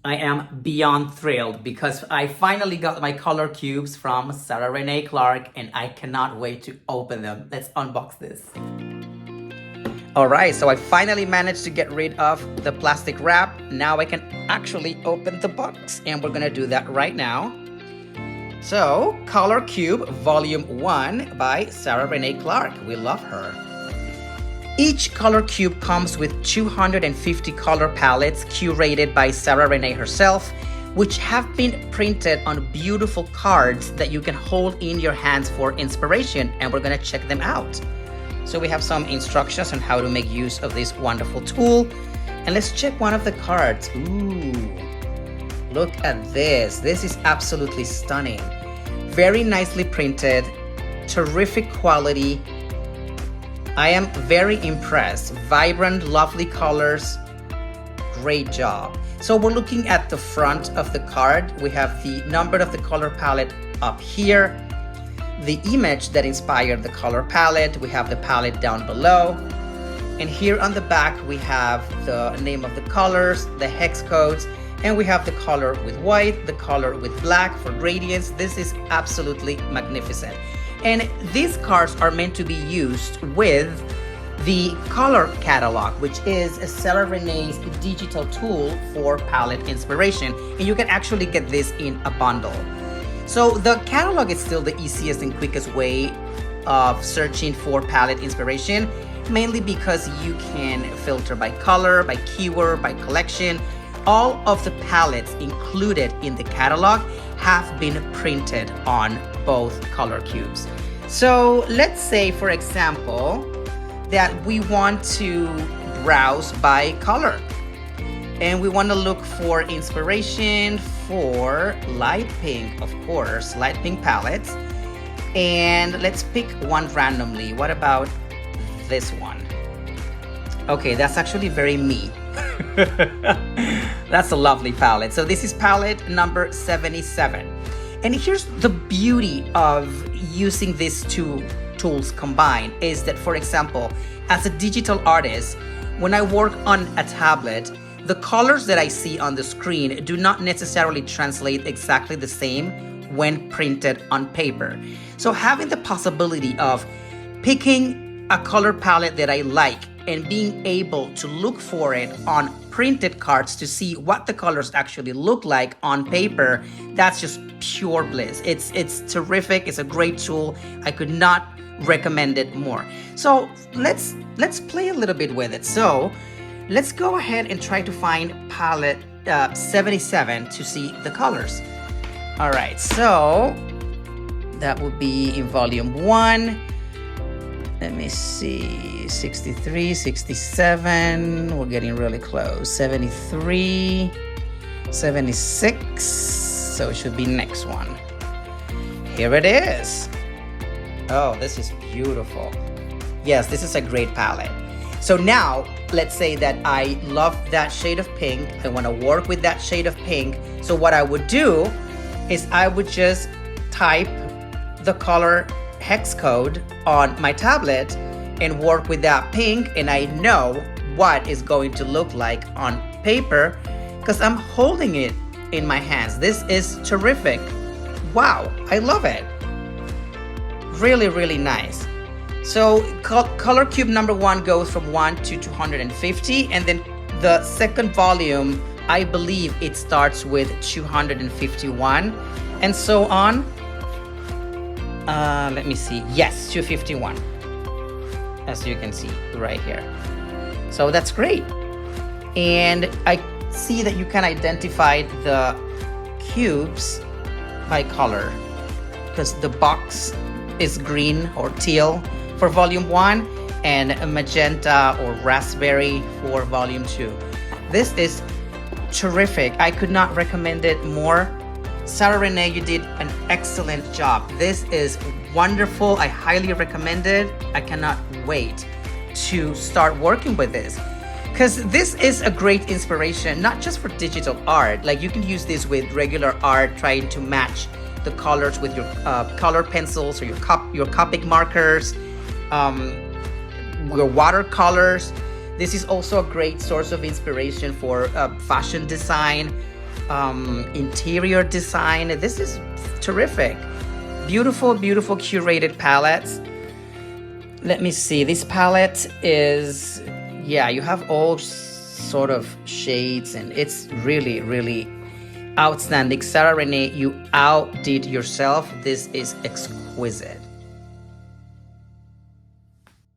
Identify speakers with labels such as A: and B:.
A: I am beyond thrilled because I finally got my color cubes from Sarah Renae Clark and I cannot wait to open them. Let's unbox this. Alright, so I finally managed to get rid of the plastic wrap. Now I can actually open the box and we're gonna do that right now. So, Color Cube Volume 1 by Sarah Renae Clark. We love her. Each color cube comes with 250 color palettes curated by Sarah Renae herself, which have been printed on beautiful cards that you can hold in your hands for inspiration, and we're gonna check them out. So we have some instructions on how to make use of this wonderful tool, and let's check one of the cards. Ooh, look at this. This is absolutely stunning. Very nicely printed, terrific quality. I am very impressed. Vibrant, lovely colors. Great job. So we're looking at the front of the card. We have the number of the color palette up here, the image that inspired the color palette. We have the palette down below. And here on the back, we have the name of the colors, the hex codes, and we have the color with white, the color with black for gradients. This is absolutely magnificent. And these cards are meant to be used with the color catalog, which is Sarah Renae's digital tool for palette inspiration. And you can actually get this in a bundle. So the catalog is still the easiest and quickest way of searching for palette inspiration, mainly because you can filter by color, by keyword, by collection. All of the palettes included in the catalog have been printed on both color cubes. So let's say, for example, that we want to browse by color and we want to look for inspiration for light pink, of course, light pink palettes. And let's pick one randomly. What about this one? Okay, that's actually very me. That's a lovely palette. So this is palette number 77. And here's the beauty of using these two tools combined is that, for example, as a digital artist, when I work on a tablet, the colors that I see on the screen do not necessarily translate exactly the same when printed on paper. So having the possibility of picking a color palette that I like and being able to look for it on printed cards to see what the colors actually look like on paper, that's just pure bliss. It's terrific. It's a great tool. I could not recommend it more. So let's play a little bit with it. So let's go ahead and try to find palette 77 to see the colors. All right, so that would be in volume 1. Let me see, 63, 67, we're getting really close, 73, 76, so it should be next one. Here it is. Oh, this is beautiful. Yes, this is a great palette. So now, let's say that I love that shade of pink, I want to work with that shade of pink, so what I would do is I would just type the color hex code on my tablet and work with that pink, and I know what is going to look like on paper because I'm holding it in my hands. This is terrific. Wow, I love it. Really, really nice. So color cube number 1 goes from 1 to 250, and then the second volume, I believe it starts with 251 and so on. Let me see. Yes, 251, as you can see right here. So that's great. And I see that you can identify the cubes by color because the box is green or teal for volume 1 and a magenta or raspberry for volume 2. This is terrific. I could not recommend it more. Sarah Renae, you did an excellent job. This is wonderful. I highly recommend it. I cannot wait to start working with this because this is a great inspiration, not just for digital art. Like you can use this with regular art, trying to match the colors with your color pencils or your Copic markers, your watercolors. This is also a great source of inspiration for fashion design. interior design. This is terrific. Beautiful, beautiful curated palettes. Let me see. This palette is, yeah, you have all sort of shades, and it's really, really outstanding. Sarah Renae, you outdid yourself. This is exquisite.